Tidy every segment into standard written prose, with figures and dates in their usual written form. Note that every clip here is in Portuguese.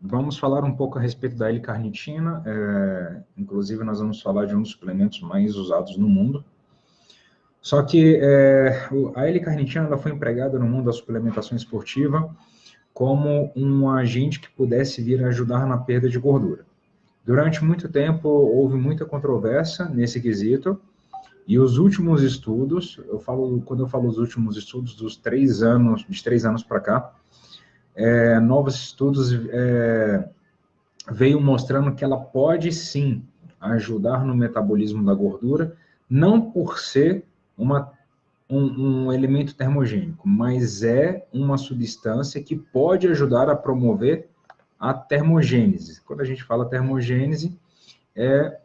vamos falar um pouco a respeito da L-carnitina. Inclusive, nós vamos falar de um dos suplementos mais usados no mundo. Só que a L-carnitina ela foi empregada no mundo da suplementação esportiva como um agente que pudesse vir a ajudar na perda de gordura. Durante muito tempo, houve muita controvérsia nesse quesito, e os últimos estudos, quando eu falo os últimos estudos, de 3 anos para cá, novos estudos veio mostrando que ela pode sim ajudar no metabolismo da gordura, não por ser um elemento termogênico, mas é uma substância que pode ajudar a promover a termogênese. Quando a gente fala termogênese, é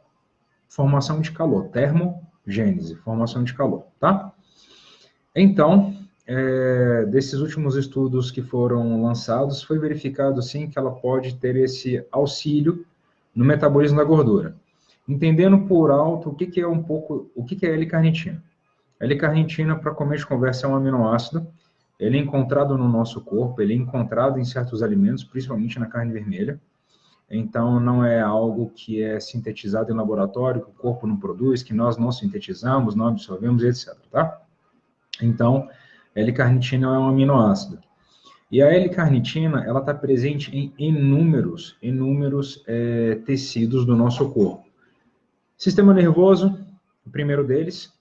formação de calor. Termogênese, formação de calor, tá? Então, desses últimos estudos que foram lançados, foi verificado, sim, que ela pode ter esse auxílio no metabolismo da gordura. Entendendo por alto o que é L-carnitina. L-carnitina, para começo de conversa, é um aminoácido. Ele é encontrado no nosso corpo, ele é encontrado em certos alimentos, principalmente na carne vermelha. Então, não é algo que é sintetizado em laboratório, que o corpo não produz, que nós não sintetizamos, não absorvemos, etc. Tá? Então, L-carnitina é um aminoácido. E a L-carnitina, ela está presente em inúmeros tecidos do nosso corpo. Sistema nervoso, o primeiro deles,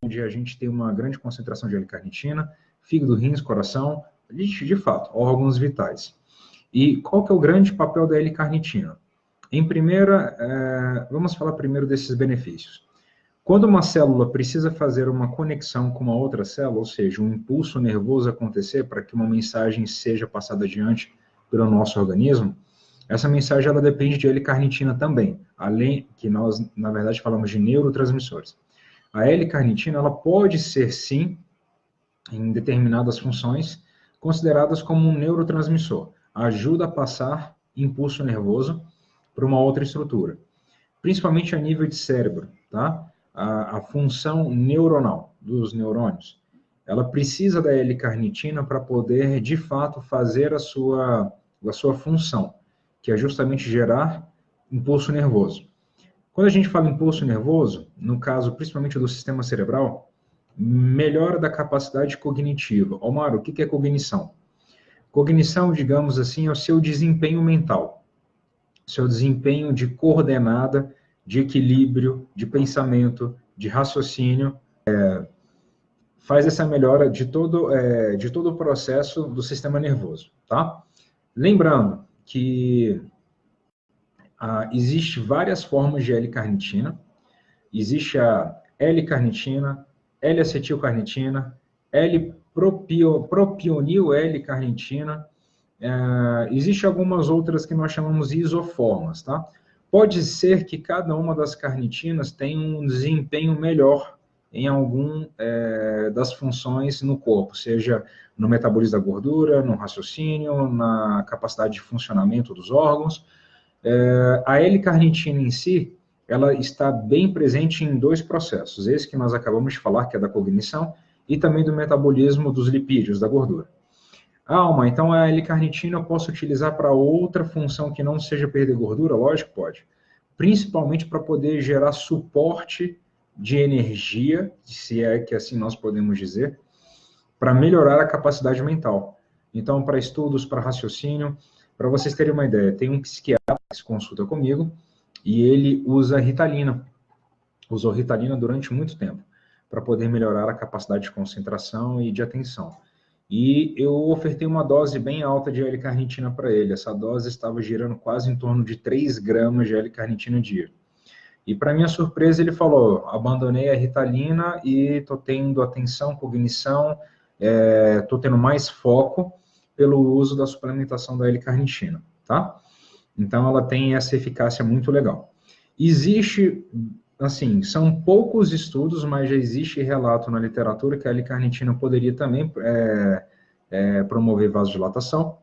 onde a gente tem uma grande concentração de L-carnitina, fígado, rins, coração, de fato, órgãos vitais. E qual que é o grande papel da L-carnitina? Vamos falar primeiro desses benefícios. Quando uma célula precisa fazer uma conexão com uma outra célula, ou seja, um impulso nervoso acontecer para que uma mensagem seja passada adiante pelo nosso organismo, essa mensagem ela depende de L-carnitina também, além que nós, na verdade, falamos de neurotransmissores. A L-carnitina ela pode ser, sim, em determinadas funções, consideradas como um neurotransmissor. Ajuda a passar impulso nervoso para uma outra estrutura, principalmente a nível de cérebro, tá? A função neuronal dos neurônios, ela precisa da L-carnitina para poder, de fato, fazer a sua função, que é justamente gerar impulso nervoso. Quando a gente fala impulso nervoso, no caso, principalmente do sistema cerebral, melhora da capacidade cognitiva. Omar, o que é cognição? Cognição, digamos assim, é o seu desempenho mental, seu desempenho de coordenada, de equilíbrio, de pensamento, de raciocínio, faz essa melhora de todo o processo do sistema nervoso, tá? Lembrando que existe várias formas de L-carnitina, existe a L-carnitina, L-acetilcarnitina, L-propionil L-carnitina, existe algumas outras que nós chamamos isoformas, tá? Pode ser que cada uma das carnitinas tenha um desempenho melhor em algum das funções no corpo, seja no metabolismo da gordura, no raciocínio, na capacidade de funcionamento dos órgãos. A L-carnitina em si, ela está bem presente em 2 processos, esse que nós acabamos de falar, que é da cognição, e também do metabolismo dos lipídios, da gordura. Alma, então a L-carnitina eu posso utilizar para outra função que não seja perder gordura? Lógico, pode. Principalmente para poder gerar suporte de energia, se é que assim nós podemos dizer, para melhorar a capacidade mental. Então, para estudos, para raciocínio, para vocês terem uma ideia, tem um psiquiatra que se consulta comigo e ele usa Ritalina. Usou Ritalina durante muito tempo para poder melhorar a capacidade de concentração e de atenção. E eu ofertei uma dose bem alta de L-carnitina para ele. Essa dose estava girando quase em torno de 3 gramas de L-carnitina dia. E para minha surpresa ele falou, abandonei a Ritalina e estou tendo atenção, cognição, estou tendo mais foco pelo uso da suplementação da L-carnitina, tá? Então ela tem essa eficácia muito legal. Existe, assim, são poucos estudos, mas já existe relato na literatura que a L-carnitina poderia também promover vasodilatação.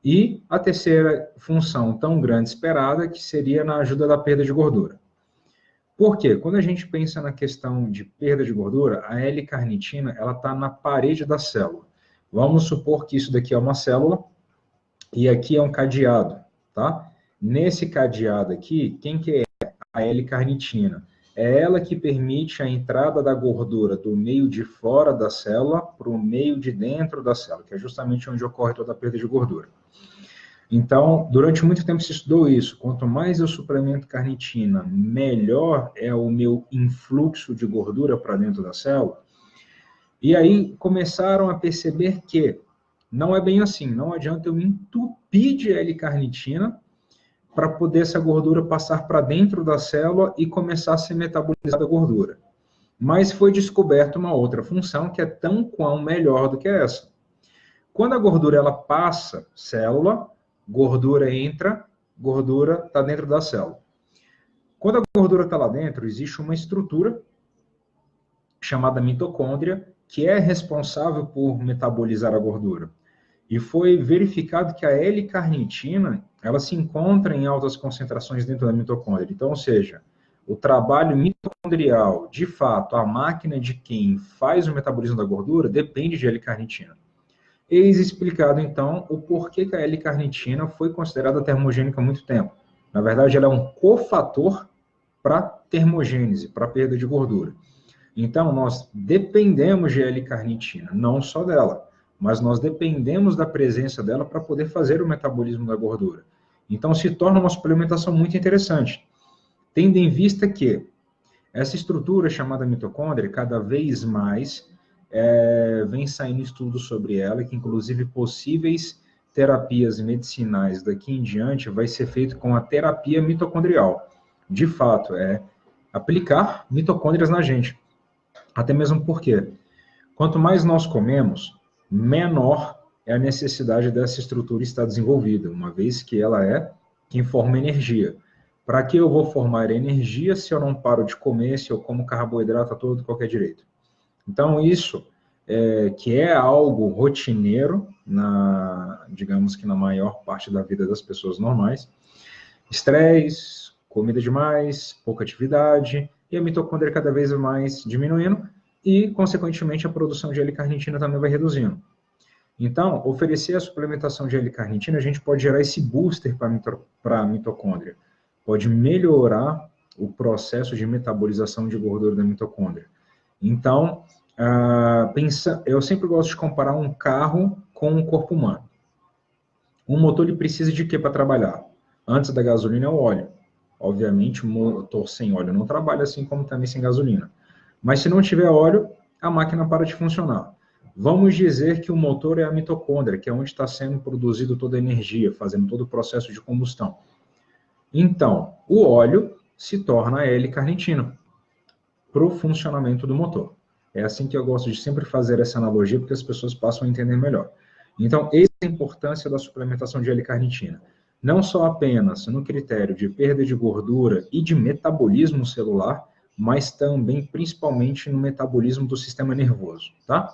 E a terceira função tão grande esperada, que seria na ajuda da perda de gordura. Por quê? Quando a gente pensa na questão de perda de gordura, a L-carnitina ela está na parede da célula. Vamos supor que isso daqui é uma célula, E aqui é um cadeado, tá? Nesse cadeado aqui, quem que é a L-carnitina? É ela que permite a entrada da gordura do meio de fora da célula para o meio de dentro da célula, que é justamente onde ocorre toda a perda de gordura. Então, durante muito tempo se estudou isso. Quanto mais eu suplemento carnitina, melhor é o meu influxo de gordura para dentro da célula. E aí começaram a perceber que não é bem assim. Não adianta eu me entupir de L-carnitina para poder essa gordura passar para dentro da célula e começar a ser metabolizada a gordura. Mas foi descoberta uma outra função que é tão quão melhor do que essa. Quando a gordura ela passa célula, gordura entra, gordura está dentro da célula. Quando a gordura está lá dentro, existe uma estrutura chamada mitocôndria, que é responsável por metabolizar a gordura. E foi verificado que a L-carnitina, ela se encontra em altas concentrações dentro da mitocôndria. Então, ou seja, o trabalho mitocondrial, de fato, a máquina de quem faz o metabolismo da gordura, depende de L-carnitina. Eis explicado, então, o porquê que a L-carnitina foi considerada termogênica há muito tempo. Na verdade, ela é um cofator para termogênese, para perda de gordura. Então, nós dependemos de L-carnitina, não só dela, mas nós dependemos da presença dela para poder fazer o metabolismo da gordura. Então, se torna uma suplementação muito interessante, tendo em vista que essa estrutura chamada mitocôndria, cada vez mais, vem saindo estudos sobre ela, que inclusive possíveis terapias medicinais daqui em diante vai ser feito com a terapia mitocondrial. De fato, é aplicar mitocôndrias na gente. Até mesmo porque, quanto mais nós comemos, menor é a necessidade dessa estrutura estar desenvolvida, uma vez que ela é quem forma energia. Para que eu vou formar energia se eu não paro de comer, se eu como carboidrato a todo qualquer direito? Então, isso, que é algo rotineiro, digamos que na maior parte da vida das pessoas normais, estresse, comida demais, pouca atividade, e a mitocôndria cada vez mais diminuindo, e, consequentemente, a produção de L-carnitina também vai reduzindo. Então, oferecer a suplementação de L-carnitina, a gente pode gerar esse booster para a mitocôndria. Pode melhorar o processo de metabolização de gordura da mitocôndria. Então, eu sempre gosto de comparar um carro com um corpo humano. Um motor ele precisa de quê para trabalhar? Antes da gasolina é o óleo. Obviamente, o motor sem óleo não trabalha, assim como também sem gasolina. Mas se não tiver óleo, a máquina para de funcionar. Vamos dizer que o motor é a mitocôndria, que é onde está sendo produzido toda a energia, fazendo todo o processo de combustão. Então, o óleo se torna a L-carnitina para o funcionamento do motor. É assim que eu gosto de sempre fazer essa analogia, porque as pessoas passam a entender melhor. Então, essa é a importância da suplementação de L-carnitina. Não só apenas no critério de perda de gordura e de metabolismo celular, mas também, principalmente, no metabolismo do sistema nervoso, tá?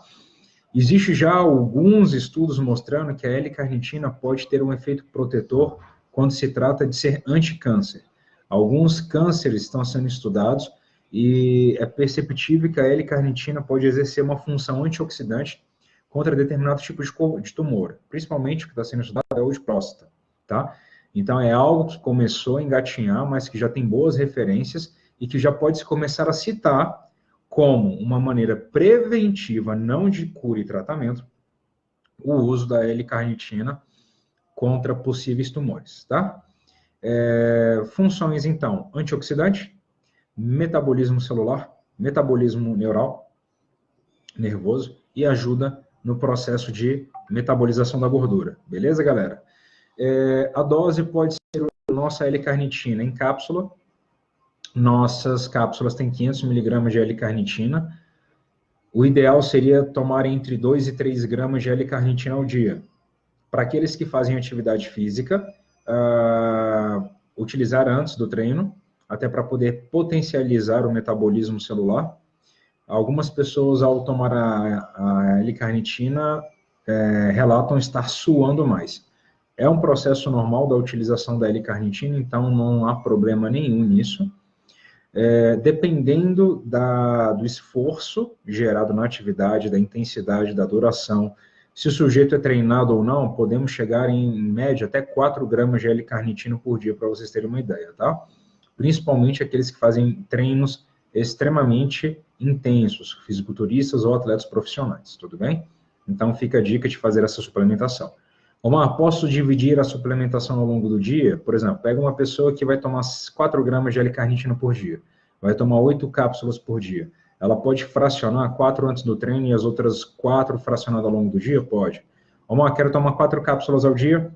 Existe já alguns estudos mostrando que a L-carnitina pode ter um efeito protetor quando se trata de ser anticâncer. Alguns cânceres estão sendo estudados e é perceptível que a L-carnitina pode exercer uma função antioxidante contra determinado tipo de tumor, principalmente o que está sendo estudado é o de próstata, tá? Então é algo que começou a engatinhar, mas que já tem boas referências e que já pode se começar a citar como uma maneira preventiva, não de cura e tratamento, o uso da L-carnitina contra possíveis tumores, tá? Funções, então, antioxidante, metabolismo celular, metabolismo neural, nervoso, e ajuda no processo de metabolização da gordura. Beleza, galera? A dose pode ser a nossa L-carnitina em cápsula. Nossas cápsulas têm 500 mg de L-carnitina. O ideal seria tomar entre 2 e 3 gramas de L-carnitina ao dia. Para aqueles que fazem atividade física, utilizar antes do treino, até para poder potencializar o metabolismo celular. Algumas pessoas, ao tomar a L-carnitina, relatam estar suando mais. É um processo normal da utilização da L-carnitina, então não há problema nenhum nisso. Dependendo do esforço gerado na atividade, da intensidade, da duração, Se o sujeito é treinado ou não, podemos chegar em média até 4 gramas de L-carnitina por dia, para vocês terem uma ideia, tá? Principalmente aqueles que fazem treinos extremamente intensos, fisiculturistas ou atletas profissionais, tudo bem? Então fica a dica de fazer essa suplementação. Omar, posso dividir a suplementação ao longo do dia? Por exemplo, pega uma pessoa que vai tomar 4 gramas de L-carnitina por dia, vai tomar 8 cápsulas por dia. Ela pode fracionar 4 antes do treino e as outras 4 fracionadas ao longo do dia? Pode. Omar, quero tomar 4 cápsulas ao dia,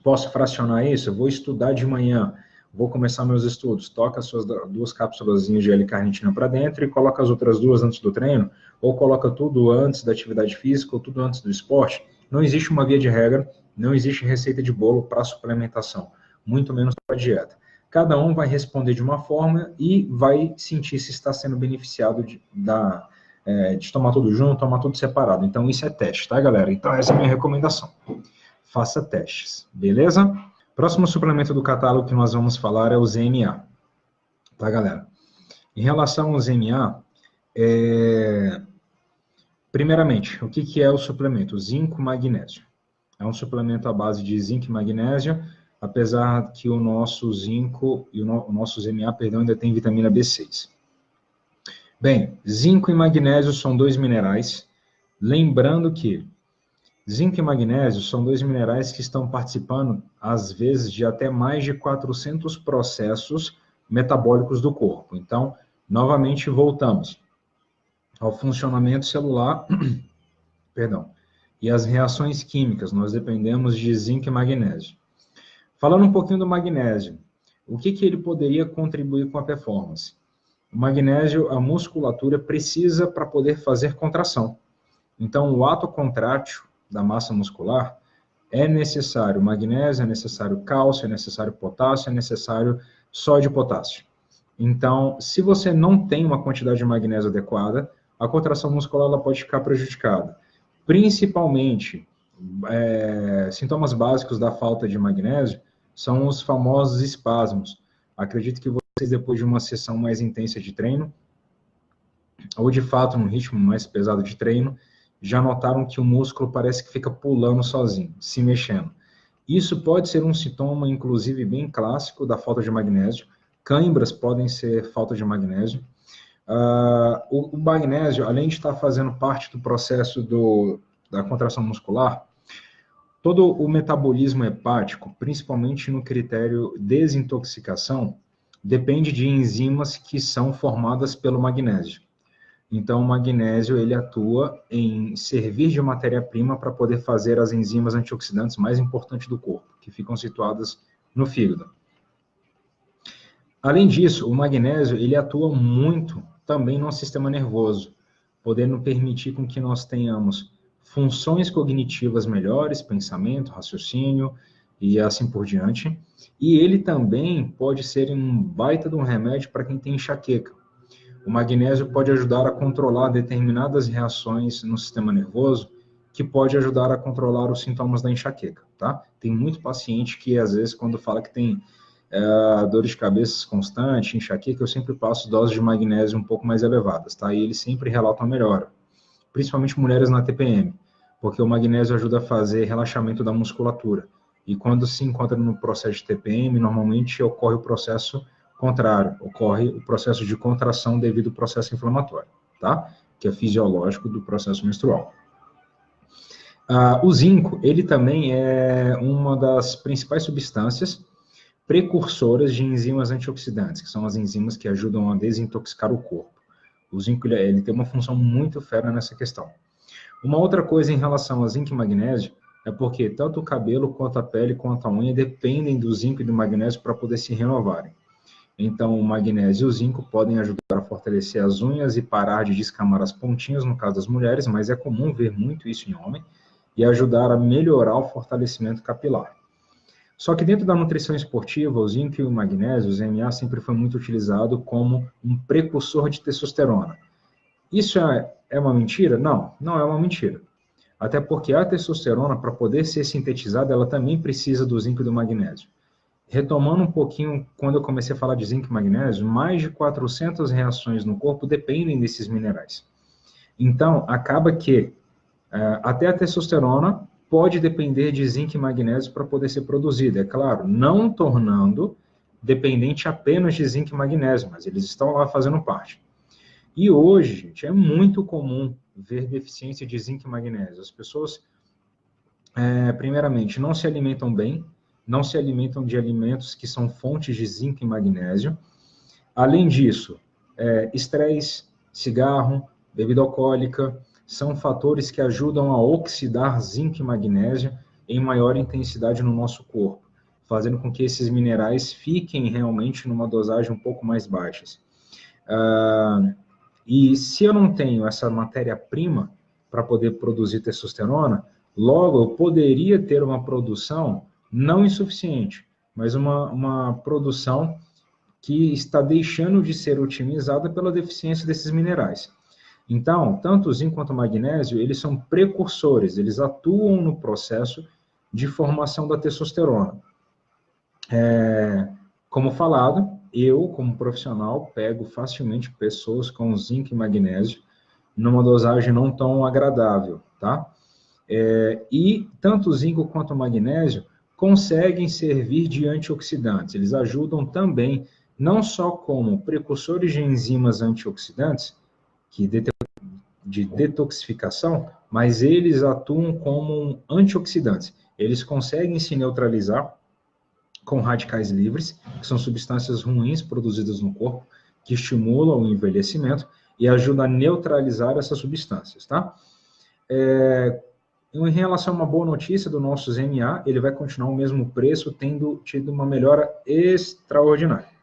posso fracionar isso? Eu vou estudar de manhã, vou começar meus estudos, toca as suas 2 cápsulas de L-carnitina para dentro e coloca as outras 2 antes do treino, ou coloca tudo antes da atividade física ou tudo antes do esporte. Não existe uma via de regra, não existe receita de bolo para suplementação, muito menos para dieta. Cada um vai responder de uma forma e vai sentir se está sendo beneficiado de tomar tudo junto, tomar tudo separado. Então, isso é teste, tá, galera? Então, essa é a minha recomendação. Faça testes, beleza? Próximo suplemento do catálogo que nós vamos falar é o ZMA, tá, galera? Em relação ao ZMA, primeiramente, o que é o suplemento? Zinco-magnésio. É um suplemento à base de zinco e magnésio, apesar que o nosso zinco e o nosso ZMA, perdão, ainda tem vitamina B6. Bem, zinco e magnésio são 2 minerais, lembrando que zinco e magnésio são 2 minerais que estão participando, às vezes, de até mais de 400 processos metabólicos do corpo. Então, novamente, voltamos ao funcionamento celular, perdão, e as reações químicas, nós dependemos de zinco e magnésio. Falando um pouquinho do magnésio, o que ele poderia contribuir com a performance? O magnésio, a musculatura precisa para poder fazer contração. Então, o ato contrátil da massa muscular é necessário magnésio, é necessário cálcio, é necessário potássio, é necessário sódio e potássio. Então, se você não tem uma quantidade de magnésio adequada, a contração muscular ela pode ficar prejudicada. Principalmente, sintomas básicos da falta de magnésio são os famosos espasmos. Acredito que vocês, depois de uma sessão mais intensa de treino, ou de fato num ritmo mais pesado de treino, já notaram que o músculo parece que fica pulando sozinho, se mexendo. Isso pode ser um sintoma, inclusive, bem clássico da falta de magnésio. Cãibras podem ser falta de magnésio. O magnésio, além de estar fazendo parte do processo da contração muscular, todo o metabolismo hepático, principalmente no critério desintoxicação, depende de enzimas que são formadas pelo magnésio. Então, o magnésio ele atua em servir de matéria-prima para poder fazer as enzimas antioxidantes mais importantes do corpo, que ficam situadas no fígado. Além disso, o magnésio ele atua muito também no sistema nervoso, podendo permitir com que nós tenhamos funções cognitivas melhores, pensamento, raciocínio e assim por diante. E ele também pode ser um baita de um remédio para quem tem enxaqueca. O magnésio pode ajudar a controlar determinadas reações no sistema nervoso, que pode ajudar a controlar os sintomas da enxaqueca, tá? Tem muito paciente que, às vezes, quando fala que tem dores de cabeça constante, enxaqueca, eu sempre passo doses de magnésio um pouco mais elevadas, tá? E eles sempre relatam a melhora, principalmente mulheres na TPM, porque o magnésio ajuda a fazer relaxamento da musculatura. E quando se encontra no processo de TPM, normalmente ocorre o processo contrário, ocorre o processo de contração devido ao processo inflamatório, tá? Que é fisiológico do processo menstrual. O zinco, ele também é uma das principais substâncias precursoras de enzimas antioxidantes, que são as enzimas que ajudam a desintoxicar o corpo. O zinco, ele tem uma função muito fera nessa questão. Uma outra coisa em relação a zinco e magnésio é porque tanto o cabelo, quanto a pele, quanto a unha dependem do zinco e do magnésio para poder se renovarem. Então, o magnésio e o zinco podem ajudar a fortalecer as unhas e parar de descamar as pontinhas, no caso das mulheres, mas é comum ver muito isso em homem, e ajudar a melhorar o fortalecimento capilar. Só que dentro da nutrição esportiva, o zinco e o magnésio, o ZMA, sempre foi muito utilizado como um precursor de testosterona. Isso é uma mentira? Não, não é uma mentira. Até porque a testosterona, para poder ser sintetizada, ela também precisa do zinco e do magnésio. Retomando um pouquinho, quando eu comecei a falar de zinco e magnésio, mais de 400 reações no corpo dependem desses minerais. Então, acaba que Até a testosterona pode depender de zinco e magnésio para poder ser produzida, é claro, não tornando dependente apenas de zinco e magnésio, mas eles estão lá fazendo parte. E hoje, gente, é muito comum ver deficiência de zinco e magnésio. As pessoas, primeiramente, não se alimentam bem, não se alimentam de alimentos que são fontes de zinco e magnésio. Além disso, estresse, cigarro, bebida alcoólica, são fatores que ajudam a oxidar zinco e magnésio em maior intensidade no nosso corpo, fazendo com que esses minerais fiquem realmente numa dosagem um pouco mais baixas. E se eu não tenho essa matéria-prima para poder produzir testosterona, logo eu poderia ter uma produção não insuficiente, mas uma produção que está deixando de ser otimizada pela deficiência desses minerais. Então, tanto o zinco quanto o magnésio, eles são precursores, eles atuam no processo de formação da testosterona. Como falado, eu, como profissional, pego facilmente pessoas com zinco e magnésio numa dosagem não tão agradável, tá? E tanto o zinco quanto o magnésio conseguem servir de antioxidantes. Eles ajudam também, não só como precursores de enzimas antioxidantes, de detoxificação, mas eles atuam como antioxidantes. Eles conseguem se neutralizar com radicais livres, que são substâncias ruins produzidas no corpo, que estimulam o envelhecimento e ajudam a neutralizar essas substâncias, tá? Em relação a uma boa notícia do nosso ZMA, ele vai continuar o mesmo preço, tendo tido uma melhora extraordinária.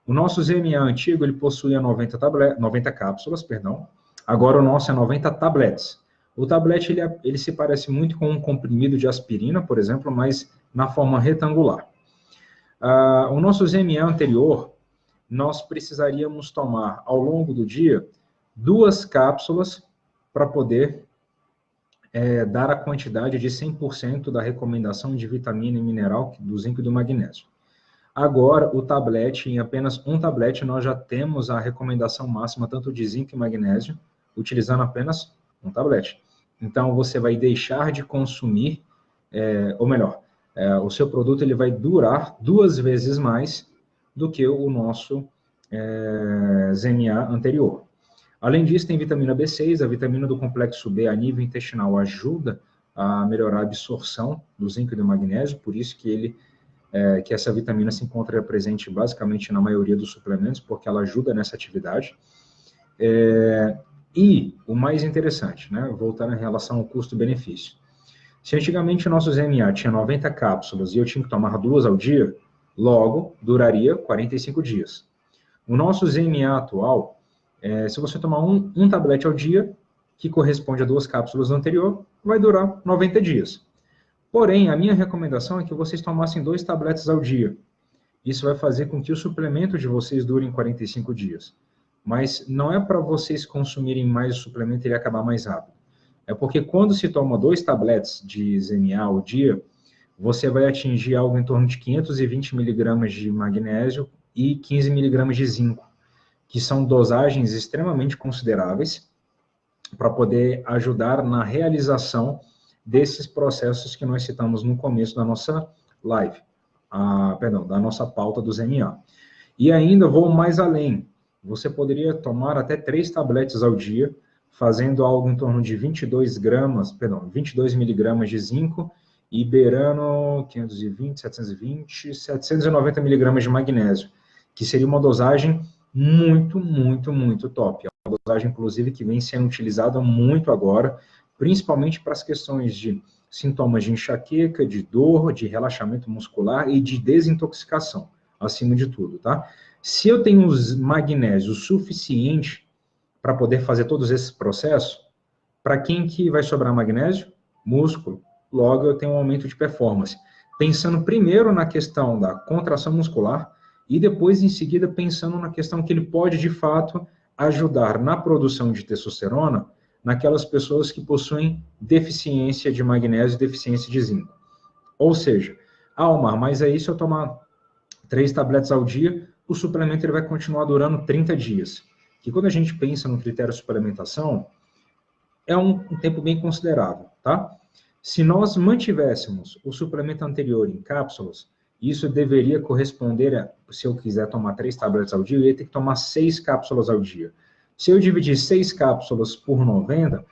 O nosso ZMA antigo, ele possuía 90 cápsulas, perdão. Agora o nosso é 90 tabletes. O tablete, ele se parece muito com um comprimido de aspirina, por exemplo, mas na forma retangular. O nosso ZMA anterior, nós precisaríamos tomar, ao longo do dia, 2 cápsulas para poder dar a quantidade de 100% da recomendação de vitamina e mineral do zinco e do magnésio. Agora, o tablete, em apenas um tablete, nós já temos a recomendação máxima tanto de zinco e magnésio, utilizando apenas um tablete. Então, você vai deixar de consumir, ou melhor, o seu produto ele vai durar 2 vezes mais do que o nosso ZMA anterior. Além disso, tem vitamina B6, a vitamina do complexo B a nível intestinal ajuda a melhorar a absorção do zinco e do magnésio, por isso que que essa vitamina se encontra presente basicamente na maioria dos suplementos, porque ela ajuda nessa atividade. E o mais interessante, né, voltando em relação ao custo-benefício. Se antigamente o nosso ZMA tinha 90 cápsulas e eu tinha que tomar 2 ao dia, logo duraria 45 dias. O nosso ZMA atual, se você tomar um tablete ao dia, que corresponde a 2 cápsulas do anterior, vai durar 90 dias. Porém, a minha recomendação é que vocês tomassem 2 tabletes ao dia. Isso vai fazer com que o suplemento de vocês dure 45 dias. Mas não é para vocês consumirem mais o suplemento e ele acabar mais rápido. É porque quando se toma 2 tabletes de ZMA ao dia, você vai atingir algo em torno de 520 miligramas de magnésio e 15 miligramas de zinco, que são dosagens extremamente consideráveis para poder ajudar na realização desses processos que nós citamos no começo da nossa live, da nossa pauta do ZMA. E ainda vou mais além. Você poderia tomar até 3 tabletes ao dia, fazendo algo em torno de 22 miligramas de zinco e beirando 520, 720, 790 miligramas de magnésio, que seria uma dosagem muito, muito, muito top. É uma dosagem, inclusive, que vem sendo utilizada muito agora, principalmente para as questões de sintomas de enxaqueca, de dor, de relaxamento muscular e de desintoxicação, acima de tudo, tá? Se eu tenho os magnésios suficiente para poder fazer todos esses processos, para quem que vai sobrar magnésio? Músculo. Logo, eu tenho um aumento de performance. Pensando primeiro na questão da contração muscular e depois, em seguida, pensando na questão que ele pode, de fato, ajudar na produção de testosterona naquelas pessoas que possuem deficiência de magnésio e deficiência de zinco. Ou seja, Omar, mas aí se eu tomar 3 tabletes ao dia, o suplemento ele vai continuar durando 30 dias. Que quando a gente pensa no critério suplementação, é um tempo bem considerável, tá? Se nós mantivéssemos o suplemento anterior em cápsulas, isso deveria corresponder a, se eu quiser tomar 3 tabletes ao dia, eu ia ter que tomar 6 cápsulas ao dia. Se eu dividir 6 cápsulas por 90,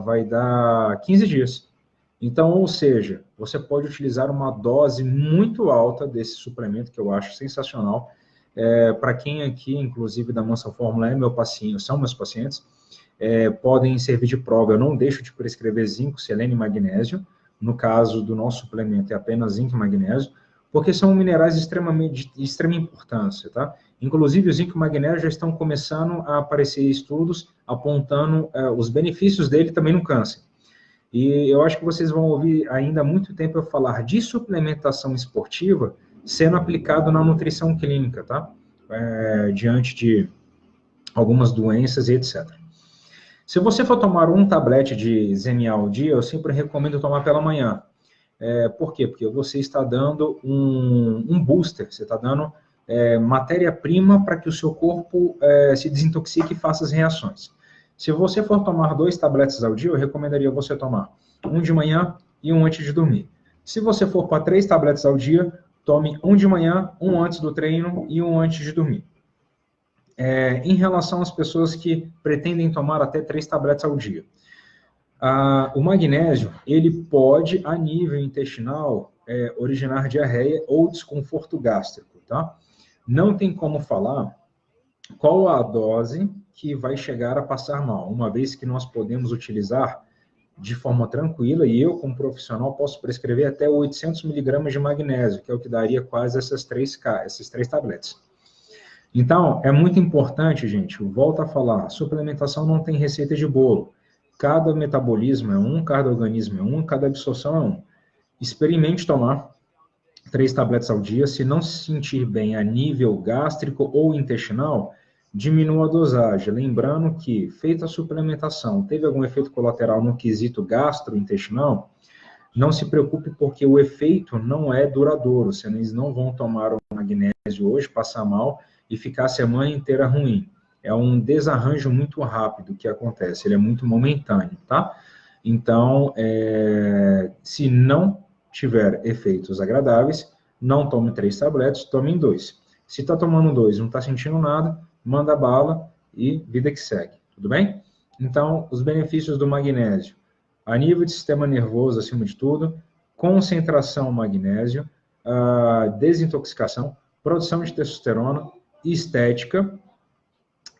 vai dar 15 dias. Então, ou seja, você pode utilizar uma dose muito alta desse suplemento, que eu acho sensacional. Para quem aqui, inclusive da Mansa Fórmula, são meus pacientes, podem servir de prova. Eu não deixo de prescrever zinco, selênio e magnésio. No caso do nosso suplemento, é apenas zinco e magnésio, porque são minerais de extrema importância, tá? Inclusive, o zinco e o magnésio já estão começando a aparecer estudos apontando os benefícios dele também no câncer. E eu acho que vocês vão ouvir ainda há muito tempo eu falar de suplementação esportiva sendo aplicado na nutrição clínica, tá? Diante de algumas doenças e etc. Se você for tomar um tablete de ZMA ao dia, eu sempre recomendo tomar pela manhã. Por quê? Porque você está dando um booster, você está dando matéria-prima para que o seu corpo se desintoxique e faça as reações. Se você for tomar 2 tabletes ao dia, eu recomendaria você tomar um de manhã e um antes de dormir. Se você for para 3 tabletes ao dia, tome um de manhã, um antes do treino e um antes de dormir. Em relação às pessoas que pretendem tomar até 3 tabletes ao dia, o magnésio, ele pode, a nível intestinal, originar diarreia ou desconforto gástrico, tá? Não tem como falar qual a dose que vai chegar a passar mal, uma vez que nós podemos utilizar de forma tranquila, e eu, como profissional, posso prescrever até 800 miligramas de magnésio, que é o que daria quase esses 3 tabletes. Então, é muito importante, gente, volto a falar, suplementação não tem receita de bolo. Cada metabolismo é um, cada organismo é um, cada absorção é um. Experimente tomar 3 tabletes ao dia. Se não se sentir bem a nível gástrico ou intestinal, diminua a dosagem. Lembrando que, feita a suplementação, teve algum efeito colateral no quesito gastrointestinal, não se preocupe porque o efeito não é duradouro. Vocês não vão tomar o magnésio hoje, passar mal e ficar a semana inteira ruim. É um desarranjo muito rápido que acontece, ele é muito momentâneo, tá? Então, se não tiver efeitos agradáveis, não tome 3 tabletes, tome 2. Se está tomando 2 e não está sentindo nada, manda bala e vida que segue, tudo bem? Então, os benefícios do magnésio. A nível de sistema nervoso, acima de tudo, concentração magnésio, desintoxicação, produção de testosterona, estética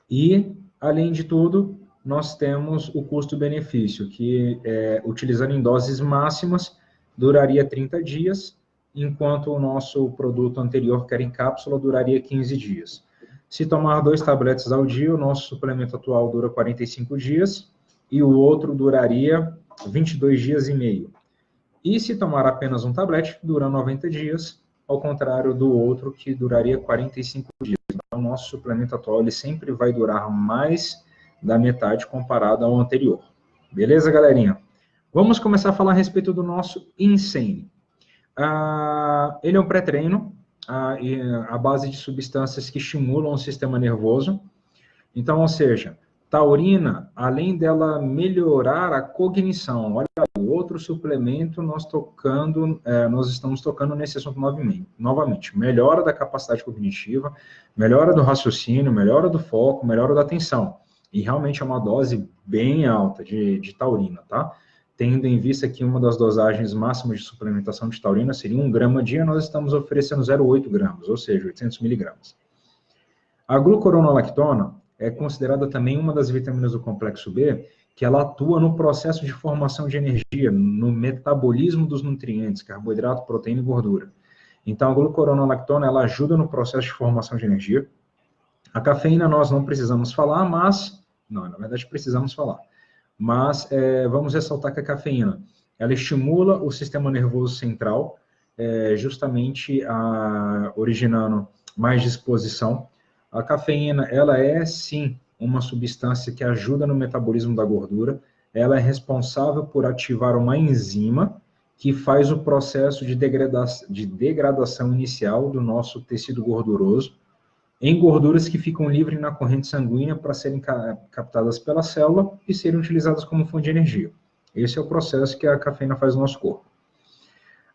e, além de tudo, nós temos o custo-benefício, que, utilizando em doses máximas, duraria 30 dias, enquanto o nosso produto anterior, que era em cápsula, duraria 15 dias. Se tomar 2 tabletes ao dia, o nosso suplemento atual dura 45 dias e o outro duraria 22 dias e meio. E se tomar apenas um tablete, dura 90 dias, ao contrário do outro, que duraria 45 dias. Então, o nosso suplemento atual ele sempre vai durar mais da metade comparado ao anterior. Beleza, galerinha? Vamos começar a falar a respeito do nosso Insane. Ele é um pré-treino, à base de substâncias que estimulam o sistema nervoso. Então, ou seja, taurina, além dela melhorar a cognição, olha, o outro suplemento nós estamos tocando nesse assunto novamente. Melhora da capacidade cognitiva, melhora do raciocínio, melhora do foco, melhora da atenção. E realmente é uma dose bem alta de taurina, tá? Tendo em vista que uma das dosagens máximas de suplementação de taurina seria 1 grama dia, nós estamos oferecendo 0,8 gramas, ou seja, 800 miligramas. A glucuronolactona é considerada também uma das vitaminas do complexo B, que ela atua no processo de formação de energia, no metabolismo dos nutrientes, carboidrato, proteína e gordura. Então, a glucuronolactona, ela ajuda no processo de formação de energia. A cafeína nós não precisamos falar, mas... Não, na verdade precisamos falar. Mas vamos ressaltar que a cafeína, ela estimula o sistema nervoso central, justamente originando mais disposição. A cafeína, ela é, sim, uma substância que ajuda no metabolismo da gordura. Ela é responsável por ativar uma enzima que faz o processo de degradação inicial do nosso tecido gorduroso. em gorduras que ficam livres na corrente sanguínea para serem captadas pela célula e serem utilizadas como fonte de energia. Esse é o processo que a cafeína faz no nosso corpo.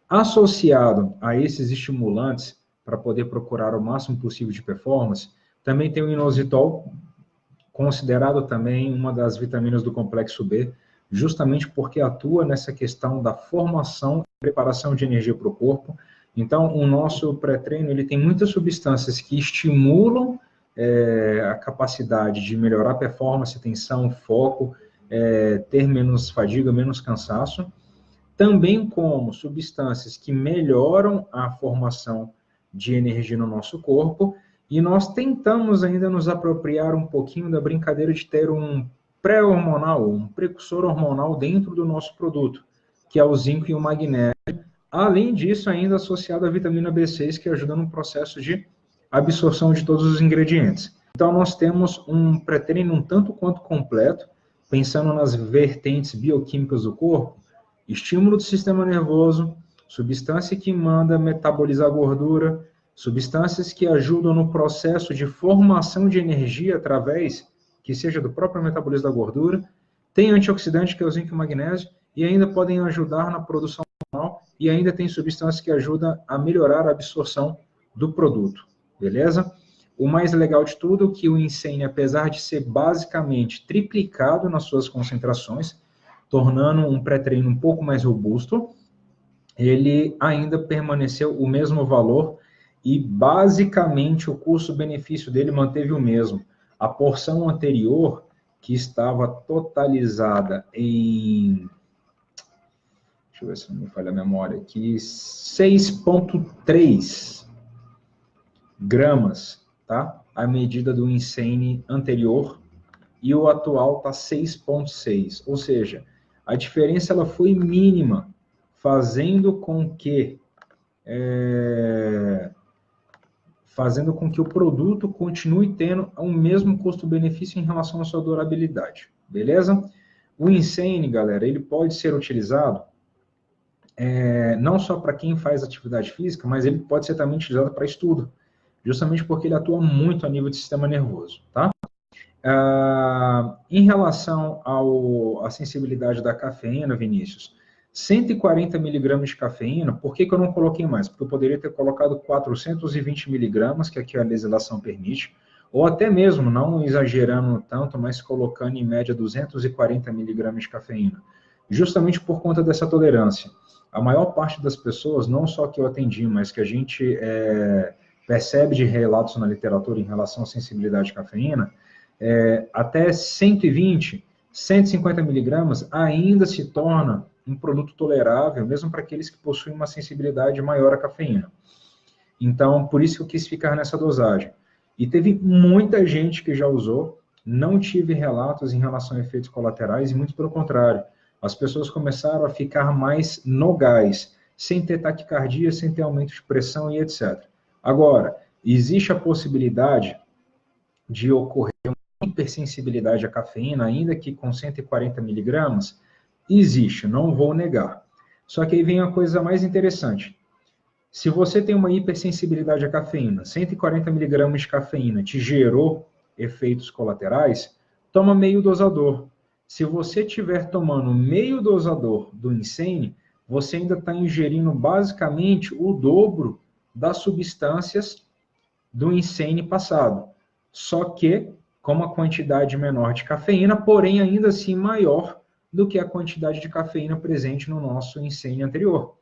Associado a esses estimulantes, para poder procurar o máximo possível de performance, também tem o inositol, considerado também uma das vitaminas do complexo B, justamente porque atua nessa questão da formação e preparação de energia para o corpo. Então, o nosso pré-treino ele tem muitas substâncias que estimulam a capacidade de melhorar a performance, tensão, foco, ter menos fadiga, menos cansaço, também como substâncias que melhoram a formação de energia no nosso corpo, e nós tentamos ainda nos apropriar um pouquinho da brincadeira de ter um pré-hormonal, um precursor hormonal dentro do nosso produto, que é o zinco e o magnésio. Além disso, ainda associado à vitamina B6, que ajuda no processo de absorção de todos os ingredientes. Então, nós temos um pré-treino um tanto quanto completo, pensando nas vertentes bioquímicas do corpo, estímulo do sistema nervoso, substância que manda metabolizar gordura, substâncias que ajudam no processo de formação de energia através, que seja do próprio metabolismo da gordura, tem antioxidante, que é o zinco e o magnésio, e ainda podem ajudar na produção hormonal, e ainda tem substâncias que ajudam a melhorar a absorção do produto, beleza? O mais legal de tudo é que o Insane, apesar de ser basicamente triplicado nas suas concentrações, tornando um pré-treino um pouco mais robusto, ele ainda permaneceu o mesmo valor e basicamente o custo-benefício dele manteve o mesmo. A porção anterior, que estava totalizada em, deixa eu ver se não me falha a memória aqui, 6,3 gramas, tá? A medida do Insane anterior, e o atual está 6,6, ou seja, a diferença ela foi mínima, fazendo com que o produto continue tendo o mesmo custo-benefício em relação à sua durabilidade, beleza? O Insane, galera, ele pode ser utilizado não só para quem faz atividade física, mas ele pode ser também utilizado para estudo, justamente porque ele atua muito a nível do sistema nervoso, tá? Em relação à sensibilidade da cafeína, Vinícius, 140 miligramas de cafeína, por que eu não coloquei mais? Porque eu poderia ter colocado 420 miligramas, que aqui a legislação permite, ou até mesmo, não exagerando tanto, mas colocando em média 240 miligramas de cafeína, justamente por conta dessa tolerância. A maior parte das pessoas, não só que eu atendi, mas que a gente percebe de relatos na literatura em relação à sensibilidade de cafeína, até 120, 150 miligramas ainda se torna um produto tolerável, mesmo para aqueles que possuem uma sensibilidade maior à cafeína. Então, por isso que eu quis ficar nessa dosagem. E teve muita gente que já usou, não tive relatos em relação a efeitos colaterais, e muito pelo contrário, as pessoas começaram a ficar mais no gás, sem ter taquicardia, sem ter aumento de pressão e etc. Agora, existe a possibilidade de ocorrer hipersensibilidade à cafeína, ainda que com 140 miligramas, existe, não vou negar. Só que aí vem a coisa mais interessante. Se você tem uma hipersensibilidade à cafeína, 140 miligramas de cafeína te gerou efeitos colaterais, toma meio dosador. Se você estiver tomando meio dosador do Insane, você ainda está ingerindo basicamente o dobro das substâncias do Insane passado. Só que com uma quantidade menor de cafeína, porém ainda assim maior do que a quantidade de cafeína presente no nosso Insane anterior,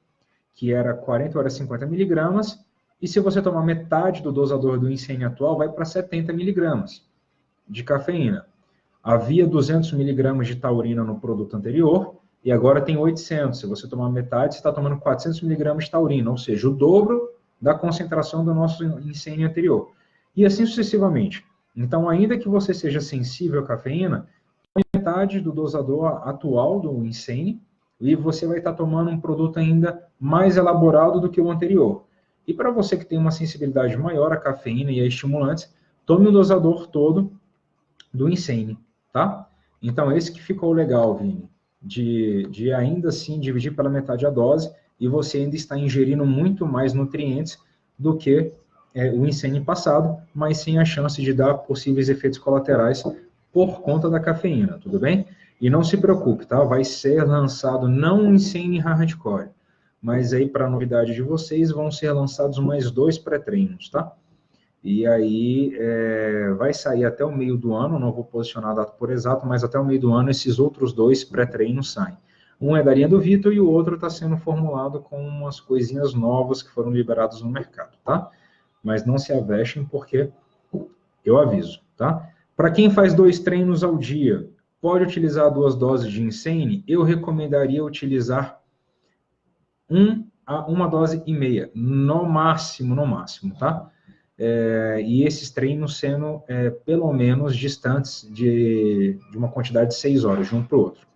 que era 40 horas 50 miligramas, e se você tomar metade do dosador do Insane atual, vai para 70 miligramas de cafeína. Havia 200 miligramas de taurina no produto anterior, e agora tem 800. Se você tomar metade, você está tomando 400 miligramas de taurina, ou seja, o dobro da concentração do nosso Insane anterior. E assim sucessivamente. Então, ainda que você seja sensível à cafeína, metade do dosador atual do Insane, e você vai estar tomando um produto ainda mais elaborado do que o anterior. E para você que tem uma sensibilidade maior à cafeína e a estimulantes, tome o dosador todo do Insane, tá? Então, esse que ficou legal, Vini, de ainda assim dividir pela metade a dose, e você ainda está ingerindo muito mais nutrientes do que o Insane passado, mas sem a chance de dar possíveis efeitos colaterais por conta da cafeína, tudo bem? E não se preocupe, tá? Vai ser lançado não o Insane Hardcore, mas aí, para novidade de vocês, vão ser lançados mais 2 pré-treinos, tá? E aí vai sair até o meio do ano, não vou posicionar a data por exato, mas até o meio do ano esses outros 2 pré-treinos saem. Um é da linha do Vitor e o outro está sendo formulado com umas coisinhas novas que foram liberadas no mercado, tá? Mas não se avexem porque eu aviso, tá? Para quem faz 2 treinos ao dia, pode utilizar 2 doses de Insane? Eu recomendaria utilizar 1 a 1,5 dose, no máximo, tá? E esses treinos sendo pelo menos distantes de uma quantidade de 6 horas de um para o outro.